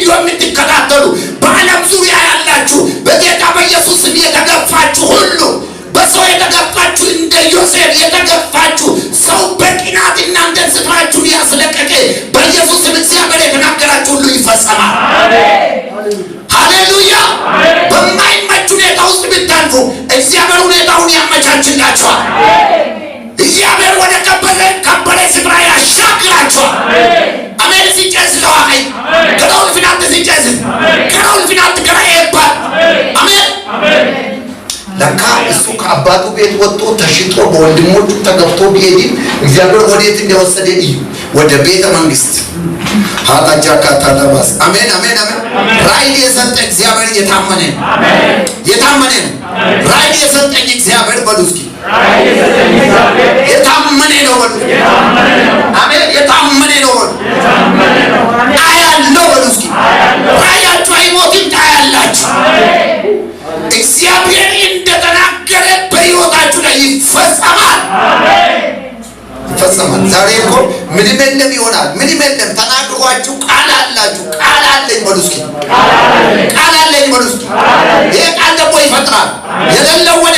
ቪዲዮ የምትከታተሉ በዓለም ዙሪያ ያላችሁ በጌታ በኢየሱስ ስም የተገፋችሁ ሁሉ በሰው የተገፋችሁ እንደ ዮሴፍ የተገፋችሁ ሰው በቅናት እናንተን ስፍራችሁን ያስለቀቀ በኢየሱስ ስም እግዚአብሔር የተናገራችሁ ሁሉ ይፈጸማል። ሃሌሉያ። በማይመች ሁኔታ ውስጥ ብታልፉ እግዚአብሔር ሁኔታውን ያመቻችላችኋል። እግዚአብሔር ወደ ከበረ ስፍራ ያሻግራችኋል። አሜን። ሲጨስ ለዋይ ከረውል ፊናት ሲጨስ ከረውል ፊናት ከራይባል አሜን። ለካ እሱ ከአባቱ ቤት ወጥቶ ተሽጦ በወንድሞቹ ተገብቶ ቢሄድም እግዚአብሔር ወዴት እንደወሰደ እዩ። ወደ ቤተ መንግስት ሃታጃ ካታላባስ አሜን አሜን አሜን። ራእይ የሰጠ እግዚአብሔር የታመነ ነው። የታመነ ነው። ራእይ የሰጠኝ እግዚአብሔር በሉ እስኪ የታመነ ነው በሉ። አሜን። የታመነ ነው በሉ። አያለው በሉ እስኪ ራእያችሁ አይሞትም ታያላችሁ። እግዚአብሔር እንደተናገረ በሕይወታችሁ ላይ ይፈጸማል። ይፈጸማል። ዛሬ እኮ ምንም የለም ይሆናል። ምንም የለም ተናግሯችሁ ቃል አላችሁ። ቃል አለኝ በሉ እስኪ ቃል አለኝ በሉ እስኪ። ይሄ ቃል ደግሞ ይፈጥራል። የሌለው ወደ